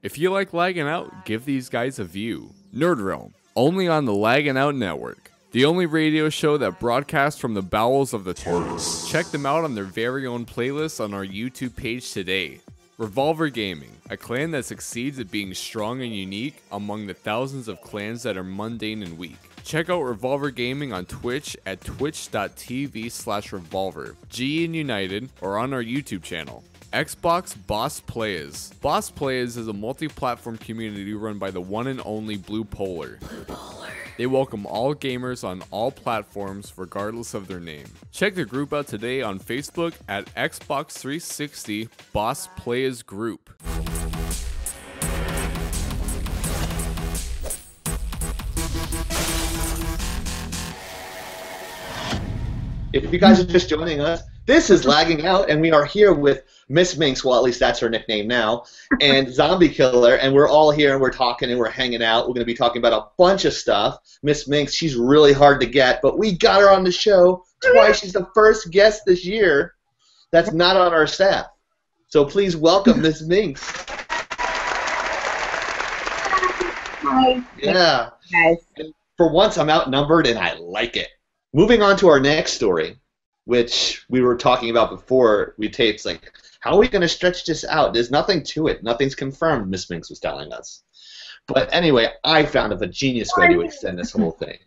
If you like Laggin Out, give these guys a view. Nerd Realm, only on the Laggin Out network. The only radio show that broadcasts from the bowels of the TARDIS. Check them out on their very own playlist on our YouTube page today. Revolver Gaming, a clan that succeeds at being strong and unique among the thousands of clans that are mundane and weak. Check out Revolver Gaming on Twitch at twitch.tv/revolver, G in United, or on our YouTube channel. Xbox Boss Players. Boss Players is a multi-platform community run by the one and only Blue Polar. They welcome all gamers on all platforms regardless of their name. Check the group out today on Facebook at Xbox 360 Boss Players Group. If you guys are just joining us, this is Lagging Out, and we are here with Miss Minx, well, at least that's her nickname now, and Zombie Killer, and we're all here, and we're talking, and we're hanging out. We're going to be talking about a bunch of stuff. Miss Minx, she's really hard to get, but we got her on the show twice. She's the first guest this year that's not on our staff. So please welcome Miss Minx. Hi. Yeah. Guys. And for once, I'm outnumbered, and I like it. Moving on to our next story, which we were talking about before we taped, like, how are we going to stretch this out? There's nothing to it. Nothing's confirmed, Miss Minx was telling us. But anyway, I found a genius way to extend this whole thing.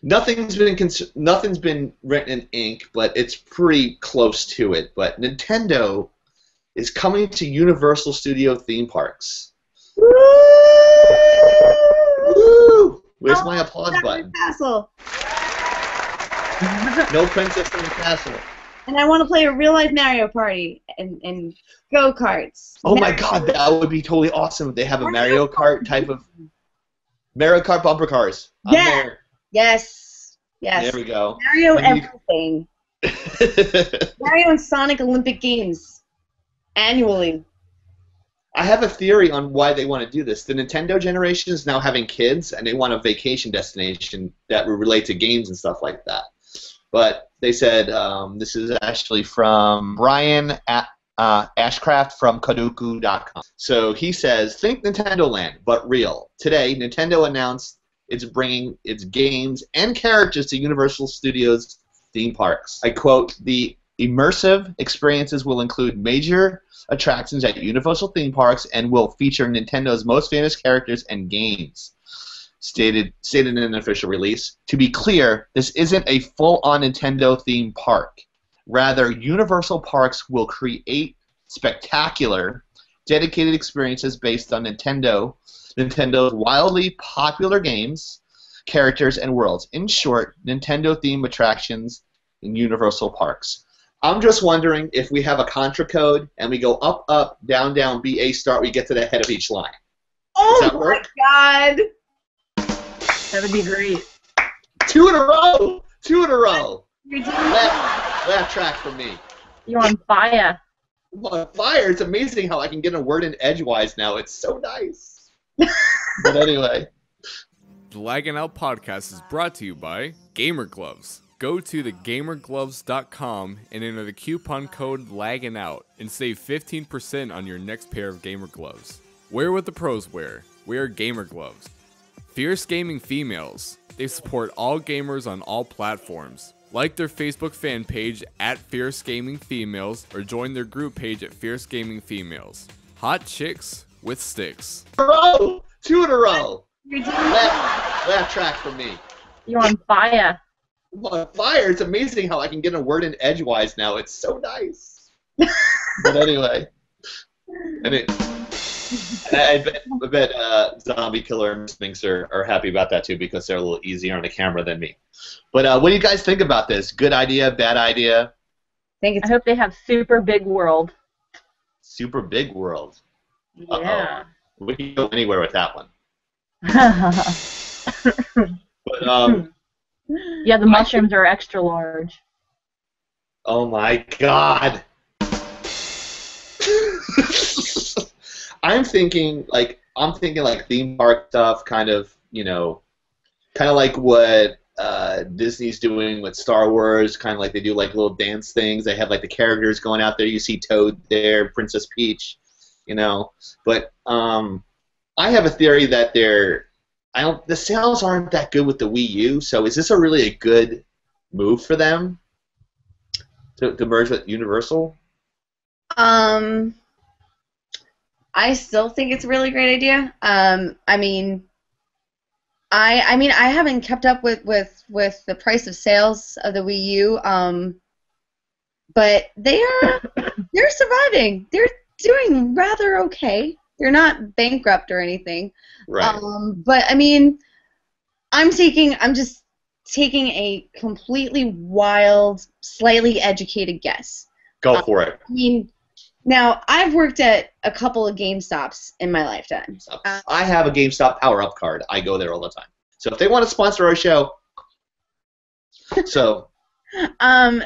Nothing's been written in ink, but it's pretty close to it. But Nintendo is coming to Universal Studio theme parks. Woo! Woo! Where's my applause button? Castle. No princess in the castle. And I want to play a real-life Mario Party and go-karts. Oh my god, that would be totally awesome if they have a Mario Kart type of... Mario Kart bumper cars. I'm Yeah. there. Yes. Yes. There we go. Mario And you- everything. Mario and Sonic Olympic Games. Annually. I have a theory on why they want to do this. The Nintendo generation is now having kids, and they want a vacation destination that would relate to games and stuff like that. But they said, this is actually from Brian Ashcraft from Kadoku.com. So he says, think Nintendo Land, but real. Today, Nintendo announced it's bringing its games and characters to Universal Studios theme parks. I quote, the immersive experiences will include major attractions at Universal theme parks and will feature Nintendo's most famous characters and games. Stated in an official release. To be clear, this isn't a full-on Nintendo theme park. Rather, Universal Parks will create spectacular, dedicated experiences based on Nintendo's wildly popular games, characters, and worlds. In short, Nintendo-themed attractions in Universal Parks. I'm just wondering if we have a contra code and we go up, up, down, down, B, A, start, we get to the head of each line. Oh that my work? God! That would be great. 2 in a row! 2 in a row! You're doing Laugh track for me. You're on fire. I'm on fire. It's amazing how I can get a word in edgewise now. It's so nice. But anyway. The Laggin Out podcast is brought to you by Gamer Gloves. Go to thegamergloves.com and enter the coupon code LAGGINOUT and save 15% on your next pair of gamer gloves. Wear what the pros wear. Wear Gamer Gloves. Fierce Gaming Females. They support all gamers on all platforms. Like their Facebook fan page at Fierce Gaming Females or join their group page at Fierce Gaming Females. Hot chicks with sticks. 2 in a row! 2 in a row! You're doing Laugh track for me. You're on fire. I'm on fire. It's amazing how I can get a word in edgewise now. It's so nice. But anyway. I bet Zombie Killer and Miss Minx are happy about that too because they're a little easier on the camera than me. But what do you guys think about this? Good idea? Bad idea? I hope they have super big world. Super big world. Yeah. We can go anywhere with that one. But Yeah, the mushrooms are extra large. oh my god. I'm thinking like theme park stuff, kind of like what Disney's doing with Star Wars, kind of like they do like little dance things. They have like the characters going out there. You see Toad there, Princess Peach, But I have a theory that the sales aren't that good with the Wii U. So is this really a good move for them to merge with Universal? I still think it's a really great idea. I mean, I haven't kept up with the price of sales of the Wii U. But they're surviving. They're doing rather okay. They're not bankrupt or anything. Right. But I mean, I'm just taking a completely wild, slightly educated guess. Go for it. I mean, now I've worked at a couple of GameStops in my lifetime. I have a GameStop Power Up card. I go there all the time. So if they want to sponsor our show, so.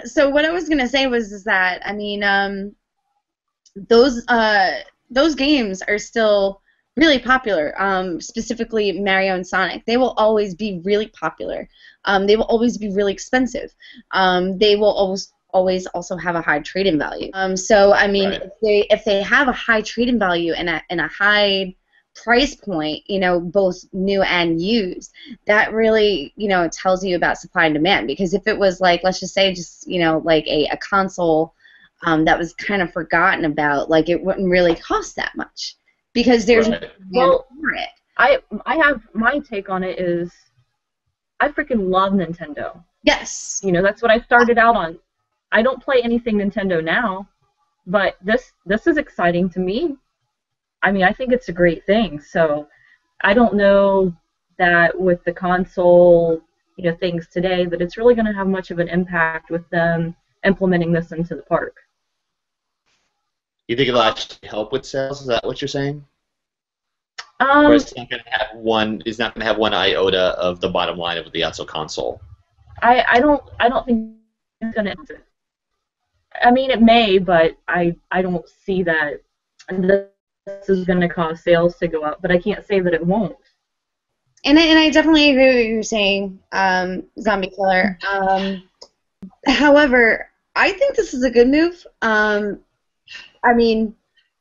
So what I was gonna say is that I mean, those games are still really popular. Specifically Mario and Sonic. They will always be really popular. They will always be really expensive. They will always also have a high trade-in value. So I mean, right. if they have a high trade-in value and a high price point, you know, both new and used, that really, you know, tells you about supply and demand. Because if it was like, let's just say, just, you know, like a console that was kind of forgotten about, like, it wouldn't really cost that much because there's right. no demand for it. I have my take on it is I freaking love Nintendo. Yes. You know, that's what I started out on. I don't play anything Nintendo now, but this is exciting to me. I mean, I think it's a great thing. So I don't know that with the console, you know, things today, that it's really going to have much of an impact with them implementing this into the park. You think it'll actually help with sales? Is that what you're saying? Um, Or it's not going to have one? It's not going to have one iota of the bottom line of the actual console. I don't think it's going to. I mean, it may, but I don't see that this is going to cause sales to go up. But I can't say that it won't. And I definitely agree with what you're saying, Zombie Killer. However, I think this is a good move. I mean,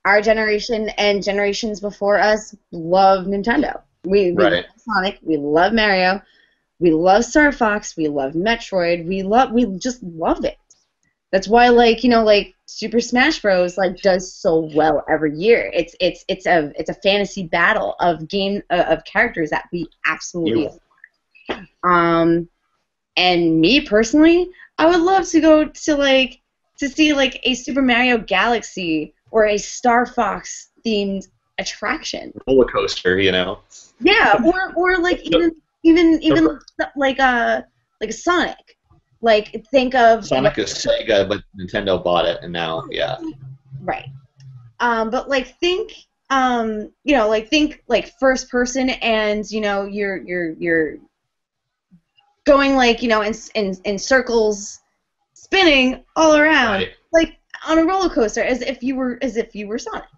our generation and generations before us love Nintendo. We Right. love Sonic. We love Mario. We love Star Fox. We love Metroid. We just love it. That's why, like, you know, like Super Smash Bros. Like does so well every year. It's a fantasy battle of characters that we absolutely love. And me personally, I would love to go to see like a Super Mario Galaxy or a Star Fox themed attraction. Roller coaster, you know. Yeah, or like even like a Sonic. Like think of Sonic is Sega, but Nintendo bought it, and now, yeah. Right. But like think you know, like think like first person, and you know you're going like, you know, in circles, spinning all around, Right. like on a roller coaster, as if you were Sonic.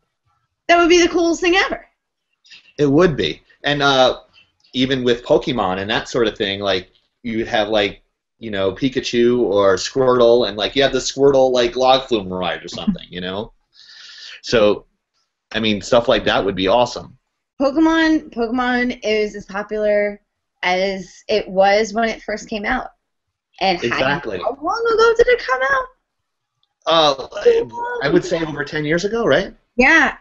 That would be the coolest thing ever. It would be. And even with Pokemon and that sort of thing, like you have like, you know, Pikachu or Squirtle, and like you have the Squirtle like log flume ride or something, you know. So, I mean, stuff like that would be awesome. Pokemon is as popular as it was when it first came out. And Exactly. how long ago did it come out? I would say over 10 years ago, right? Yeah,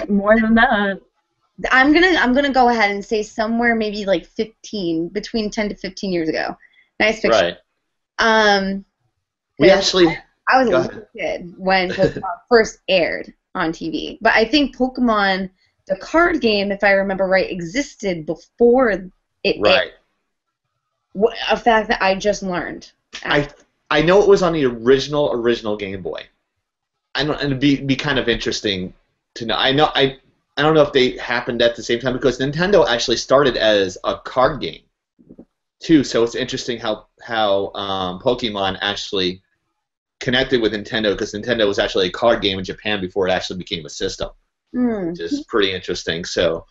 More than that. I'm gonna go ahead and say somewhere maybe like between 10 to 15 years ago. Nice picture. Right. We actually. I was a little kid when Pokemon first aired on TV, but I think Pokemon, the card game, if I remember right, existed before it Right. aired. A fact that I just learned. I know it was on the original Game Boy. And it'd be kind of interesting to know. I don't know if they happened at the same time, because Nintendo actually started as a card game too. So it's interesting how Pokemon actually connected with Nintendo, because Nintendo was actually a card game in Japan before it actually became a system, which is pretty interesting. So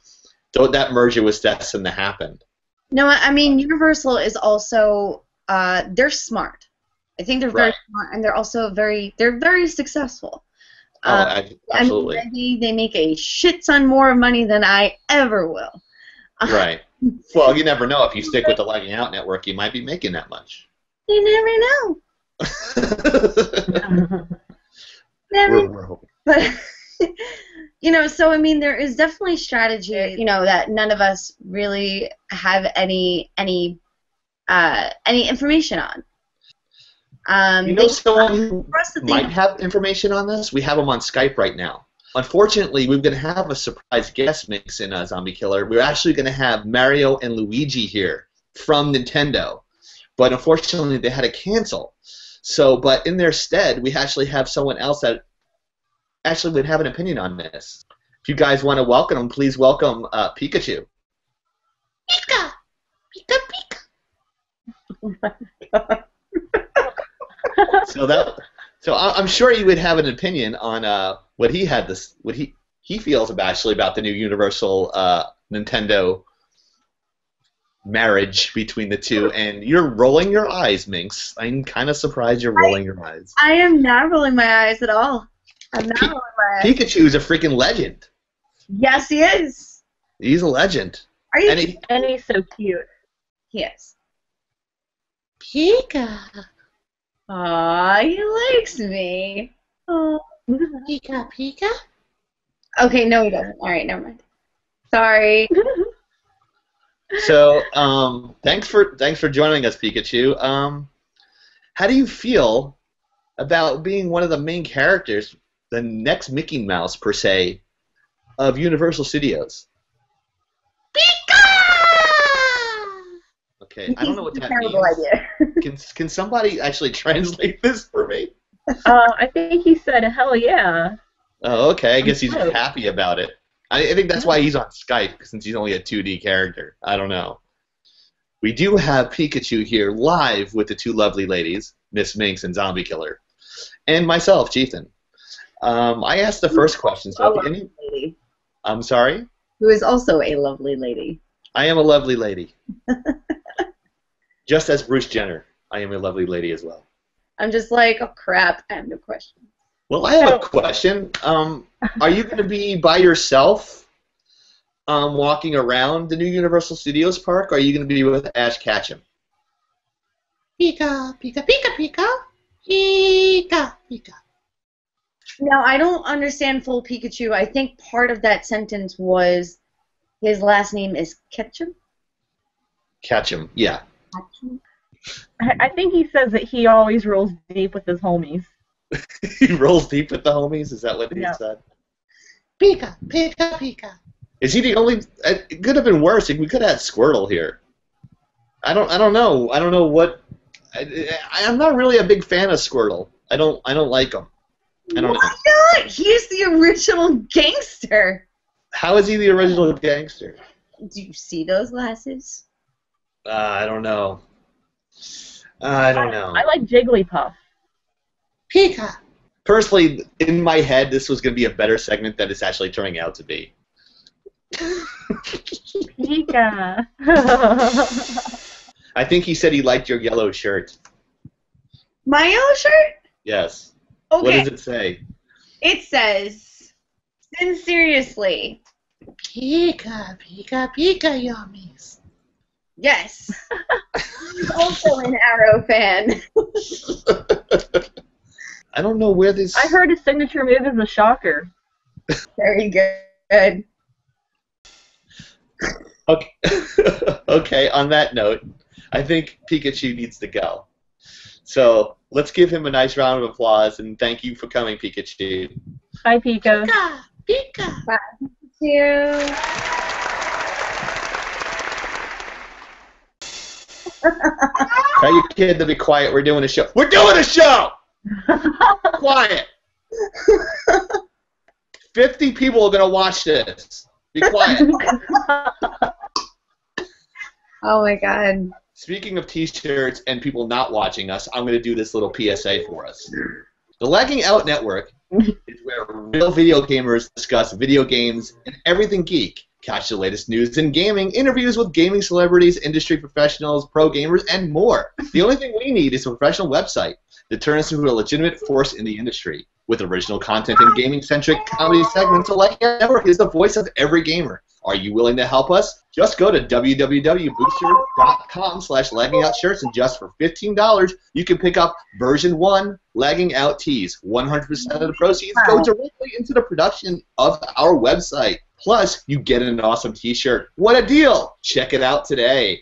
that merger was destined to happen. No, I mean Universal is also they're smart. I think they're very smart, and they're also very successful. Absolutely. I mean, maybe they make a shit ton more money than I ever will. Right. Well, you never know. If you stick with the Lagging Out network, you might be making that much. You never know. We're hoping. But so I mean, there is definitely strategy, that none of us really have any information on. Someone who might have information on this? We have them on Skype right now. Unfortunately, we're going to have a surprise guest mix in Zombie Killer. We're actually going to have Mario and Luigi here from Nintendo, but unfortunately, they had to cancel. So, but in their stead, we actually have someone else that actually would have an opinion on this. If you guys want to welcome them, please welcome Pikachu. Pika! Pika, Pika! Oh my God. So I'm sure you would have an opinion on what he feels about the new Universal Nintendo marriage between the two, and you're rolling your eyes, Minx. I'm kind of surprised you're rolling your eyes. I am not rolling my eyes at all. I'm not rolling my eyes. Pikachu's a freaking legend. Yes, he is. He's a legend. Are you? And he's so cute. He is. Pika. Aw, he likes me. Oh. Pika, Pika. Okay, no, he doesn't. All right, never mind. Sorry. So, thanks for joining us, Pikachu. How do you feel about being one of the main characters, the next Mickey Mouse per se, of Universal Studios? Pika! Okay, I don't know what that means. Terrible idea. Can somebody actually translate this for me? I think he said, "Hell yeah." Oh, okay. I guess he's happy about it. I think that's why he's on Skype, since he's only a 2D character. I don't know. We do have Pikachu here live with the two lovely ladies, Miss Minx and Zombie Killer, and myself, Chieftain. I asked the first question. So lady. I'm sorry? Who is also a lovely lady. I am a lovely lady. Just as Bruce Jenner, I am a lovely lady as well. I'm just like, oh crap, I have no question. Well, I have a question. Are you going to be by yourself walking around the new Universal Studios park, or are you going to be with Ash Ketchum? Pika, Pika, Pika, Pika, Pika, Pika. Now, I don't understand full Pikachu. I think part of that sentence was his last name is Ketchum? Ketchum, yeah. Ketchum? I think he says that he always rolls deep with his homies. He rolls deep with the homies? Is that what he said? Pika, Pika, Pika. Is he the only... It could have been worse. We could have had Squirtle here. I don't know. I don't know what... I'm not really a big fan of Squirtle. I don't like him. I don't know. Why not? He's the original gangster. How is he the original gangster? Do you see those glasses? I don't know. I don't know. I like Jigglypuff. Pika. Personally, in my head, this was going to be a better segment than it's actually turning out to be. Pika. I think he said he liked your yellow shirt. My yellow shirt? Yes. Okay. What does it say? It says, sincerely. Pika, Pika, Pika, yummies. Yes. He's also an Arrow fan. I don't know where this... I heard his signature move is a shocker. Very good. Okay. Okay, on that note, I think Pikachu needs to go. So let's give him a nice round of applause, and thank you for coming, Pikachu. Bye, Pika. Pika, Pika. Bye. Thank you. Tell your kid to be quiet. We're doing a show. We're doing a show! Quiet. 50 people are going to watch this. Be quiet. Oh, my God. Speaking of T-shirts and people not watching us, I'm going to do this little PSA for us. The Lagging Out Network is where real video gamers discuss video games and everything geek. Catch the latest news in gaming, interviews with gaming celebrities, industry professionals, pro gamers, and more. The only thing we need is a professional website that turns us into a legitimate force in the industry. With original content and gaming-centric comedy segments, the Laggin Out Network is the voice of every gamer. Are you willing to help us? Just go to www.booster.com/laggingOutshirts, and just for $15, you can pick up version 1 Lagging Out tees. 100% of the proceeds go directly into the production of our website. Plus, you get an awesome t-shirt. What a deal! Check it out today.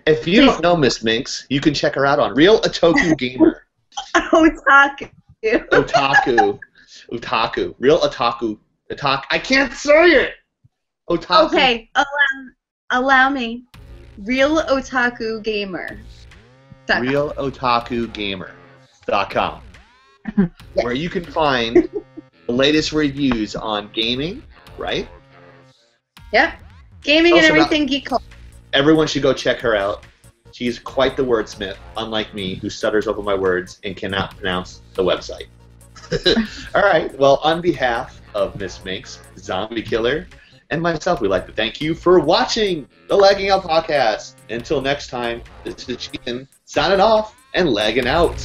If you don't know Miss Minx, you can check her out on Real Otaku Gamer. Otaku. Otaku. Real Otaku. I can't say it! Otaku. Okay, allow me. Real Otaku Gamer. RealOtakuGamer.com, where you can find the latest reviews on gaming, right? Yep. Gaming and everything geek culture. Everyone should go check her out. She's quite the wordsmith, unlike me, who stutters over my words and cannot pronounce the website. All right. Well, on behalf of Miss Minx, Zombie Killer, and myself, we'd like to thank you for watching the Lagging Out podcast. Until next time, this is Chicken signing off and lagging out.